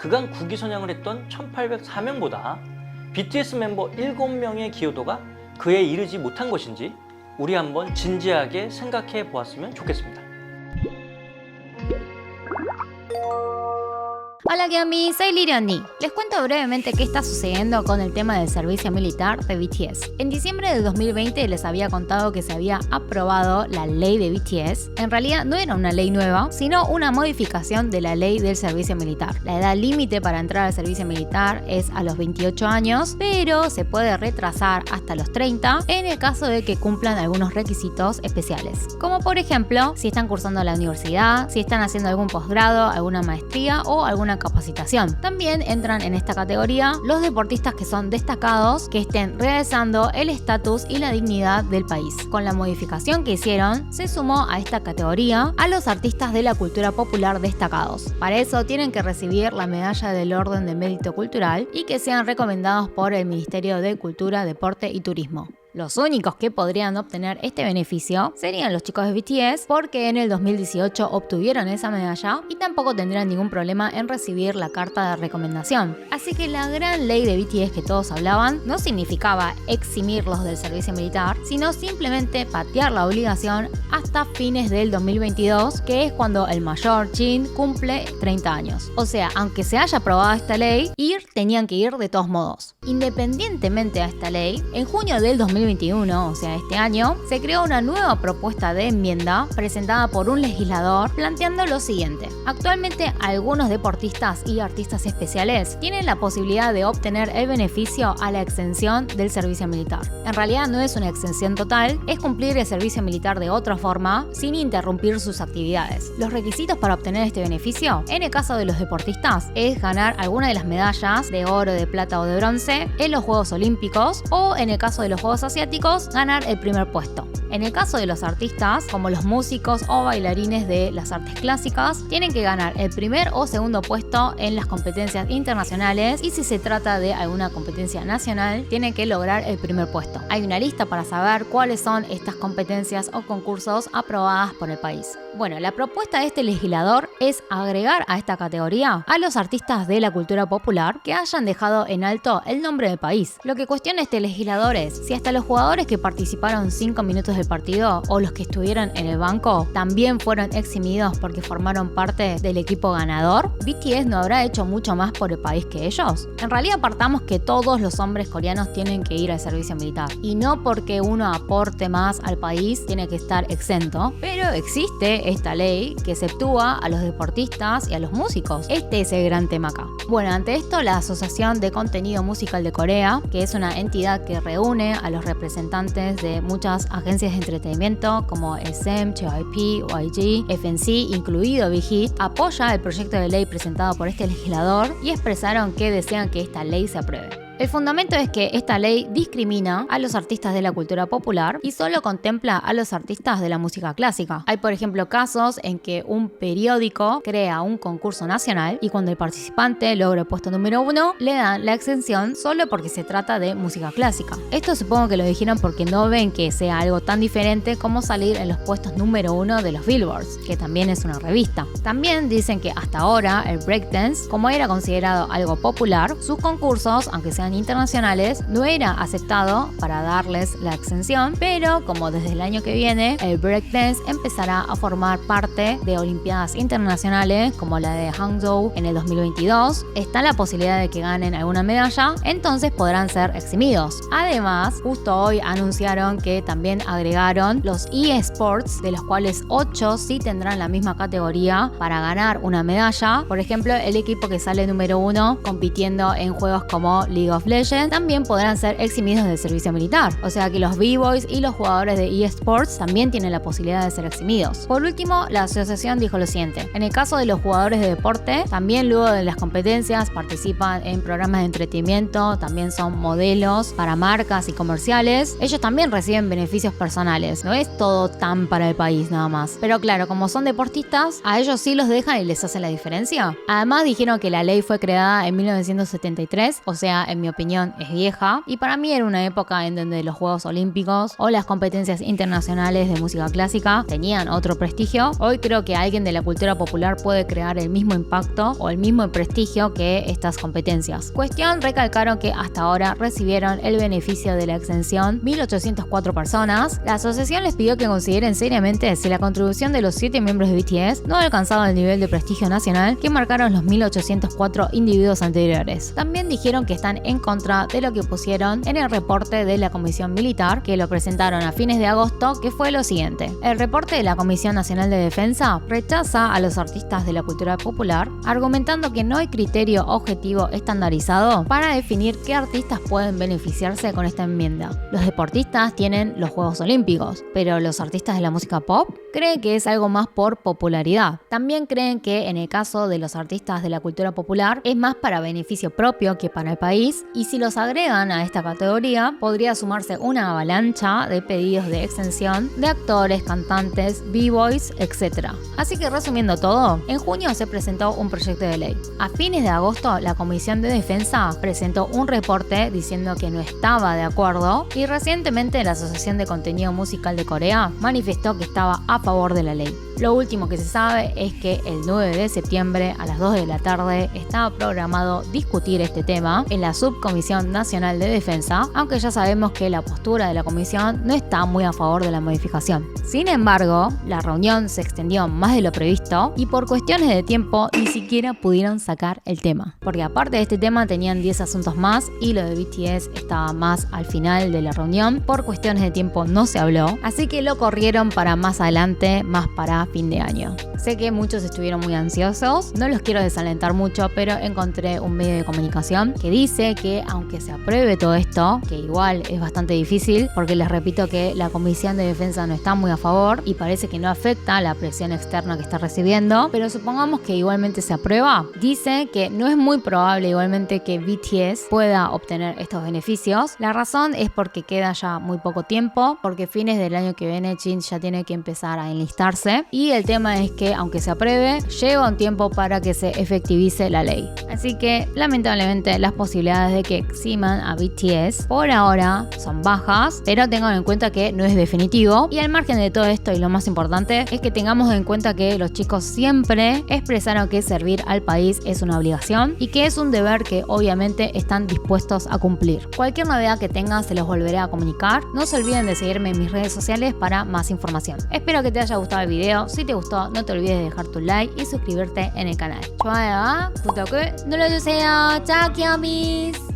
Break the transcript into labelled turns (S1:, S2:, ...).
S1: 그간 국위 선양을 했던 1804명보다 BTS 멤버 7명의 기여도가 그에 이르지 못한 것인지 우리 한번 진지하게 생각해 보았으면 좋겠습니다.
S2: Hola Kiyomi, soy Lirioni. Les cuento brevemente qué está sucediendo con el tema del servicio militar de BTS. En diciembre de 2020 les había contado que se había aprobado la ley de BTS. En realidad no era una ley nueva, sino una modificación de la ley del servicio militar. La edad límite para entrar al servicio militar es a los 28 años, pero se puede retrasar hasta los 30 en el caso de que cumplan algunos requisitos especiales. Como por ejemplo, si están cursando la universidad, si están haciendo algún posgrado, alguna maestría o alguna capacitación. También entran en esta categoría los deportistas que son destacados, que estén realizando el estatus y la dignidad del país. Con la modificación que hicieron, se sumó a esta categoría a los artistas de la cultura popular destacados. Para eso tienen que recibir la medalla del Orden de Mérito Cultural y que sean recomendados por el Ministerio de Cultura, Deporte y Turismo. Los únicos que podrían obtener este beneficio serían los chicos de BTS, porque en el 2018 obtuvieron esa medalla y tampoco tendrían ningún problema en recibir la carta de recomendación. Así que la gran ley de BTS que todos hablaban no significaba eximirlos del servicio militar, sino simplemente patear la obligación hasta fines del 2022, que es cuando el mayor Jin cumple 30 años. O sea, aunque se haya aprobado esta ley, tenían que ir de todos modos. Independientemente a esta ley, en junio del 2021, o sea este año, se creó una nueva propuesta de enmienda presentada por un legislador planteando lo siguiente. Actualmente algunos deportistas y artistas especiales tienen la posibilidad de obtener el beneficio a la exención del servicio militar. En realidad no es una exención total, es cumplir el servicio militar de otra forma sin interrumpir sus actividades. Los requisitos para obtener este beneficio, en el caso de los deportistas, es ganar alguna de las medallas de oro, de plata o de bronce en los Juegos Olímpicos, o en el caso de los Juegos Asiáticos, ganar el primer puesto. En el caso de los artistas, como los músicos o bailarines de las artes clásicas, tienen que ganar el primer o segundo puesto en las competencias internacionales, y si se trata de alguna competencia nacional, tienen que lograr el primer puesto. Hay una lista para saber cuáles son estas competencias o concursos aprobadas por el país. Bueno, la propuesta de este legislador es agregar a esta categoría a los artistas de la cultura popular que hayan dejado en alto el nombre del país. Lo que cuestiona este legislador es si hasta los jugadores que participaron 5 minutos del partido o los que estuvieron en el banco también fueron eximidos porque formaron parte del equipo ganador. ¿BTS no habrá hecho mucho más por el país que ellos? En realidad partamos que todos los hombres coreanos tienen que ir al servicio militar, y no porque uno aporte más al país tiene que estar exento, pero existe esta ley que exceptúa a los deportistas y a los músicos. Este es el gran tema acá. Bueno, ante esto, la Asociación de Contenido Musical de Corea, que es una entidad que reúne a los representantes de muchas agencias de entretenimiento como SM, JYP, YG, FNC, incluido Big Hit, apoya el proyecto de ley presentado por este legislador y expresaron que desean que esta ley se apruebe. El fundamento es que esta ley discrimina a los artistas de la cultura popular y solo contempla a los artistas de la música clásica. Hay, por ejemplo, casos en que un periódico crea un concurso nacional y cuando el participante logra el puesto número 1, le dan la exención solo porque se trata de música clásica. Esto supongo que lo dijeron porque no ven que sea algo tan diferente como salir en los puestos número 1 de los Billboards, que también es una revista. También dicen que hasta ahora el breakdance, como era considerado algo popular, sus concursos, aunque sean internacionales, no era aceptado para darles la exención, pero como desde el año que viene el breakdance empezará a formar parte de olimpiadas internacionales como la de Hangzhou en el 2022, está la posibilidad de que ganen alguna medalla, entonces podrán ser eximidos. Además, justo hoy anunciaron que también agregaron los eSports, de los cuales 8 sí tendrán la misma categoría para ganar una medalla. Por ejemplo, el equipo que sale número 1 compitiendo en juegos como League of Legends también podrán ser eximidos del servicio militar. O sea que los B-Boys y los jugadores de eSports también tienen la posibilidad de ser eximidos. Por último, la asociación dijo lo siguiente: en el caso de los jugadores de deporte, también luego de las competencias participan en programas de entretenimiento, también son modelos para marcas y comerciales. Ellos también reciben beneficios personales. No es todo tan para el país nada más. Pero claro, como son deportistas, a ellos sí los dejan y les hacen la diferencia. Además dijeron que la ley fue creada en 1973, o sea, en en mi opinión es vieja, y para mí era una época en donde los Juegos Olímpicos o las competencias internacionales de música clásica tenían otro prestigio. Hoy creo que alguien de la cultura popular puede crear el mismo impacto o el mismo prestigio que estas competencias. Cuestión, recalcaron que hasta ahora recibieron el beneficio de la exención 1.804 personas. La asociación les pidió que consideren seriamente si la contribución de los 7 miembros de BTS no ha alcanzado el nivel de prestigio nacional que marcaron los 1.804 individuos anteriores. También dijeron que están en contra de lo que pusieron en el reporte de la Comisión Militar, que lo presentaron a fines de agosto, que fue lo siguiente. El reporte de la Comisión Nacional de Defensa rechaza a los artistas de la cultura popular, argumentando que no hay criterio objetivo estandarizado para definir qué artistas pueden beneficiarse con esta enmienda. Los deportistas tienen los Juegos Olímpicos, pero los artistas de la música pop creen que es algo más por popularidad. También creen que en el caso de los artistas de la cultura popular es más para beneficio propio que para el país, y si los agregan a esta categoría podría sumarse una avalancha de pedidos de exención de actores, cantantes, b-boys, etc. Así que resumiendo todo, en junio se presentó un proyecto de ley. A fines de agosto la Comisión de Defensa presentó un reporte diciendo que no estaba de acuerdo, y recientemente la Asociación de Contenido Musical de Corea manifestó que estaba a favor de la ley. Lo último que se sabe es que el 9 de septiembre a las 2 de la tarde estaba programado discutir este tema en la Subcomisión Nacional de Defensa, aunque ya sabemos que la postura de la comisión no está muy a favor de la modificación. Sin embargo, la reunión se extendió más de lo previsto y por cuestiones de tiempo ni siquiera pudieron sacar el tema, porque aparte de este tema tenían 10 asuntos más y lo de BTS estaba más al final de la reunión. Por cuestiones de tiempo no se habló, así que lo corrieron para más adelante, más para fin de año. Sé que muchos estuvieron muy ansiosos, no los quiero desalentar mucho, pero encontré un medio de comunicación que dice que aunque se apruebe todo esto, que igual es bastante difícil, porque les repito que la Comisión de Defensa no está muy a favor y parece que no afecta la presión externa que está recibiendo, pero supongamos que igualmente se aprueba, dice que no es muy probable igualmente que BTS pueda obtener estos beneficios. La razón es porque queda ya muy poco tiempo, porque fines del año que viene Jin ya tiene que empezar a enlistarse, y el tema es que aunque se apruebe, lleva un tiempo para que se efectivice la ley. Así que lamentablemente las posibilidades de que eximan a BTS por ahora son bajas, pero tengan en cuenta que no es definitivo. Y al margen de todo esto, y lo más importante, es que tengamos en cuenta que los chicos siempre expresaron que servir al país es una obligación y que es un deber que obviamente están dispuestos a cumplir. Cualquier novedad que tengan se los volveré a comunicar. No se olviden de seguirme en mis redes sociales para más información. Espero que te haya gustado el video. Si te gustó, no te olvides de dejar tu like y suscribirte en el canal. 좋아요, 구독을 눌러주세요. 자, 귀요미스.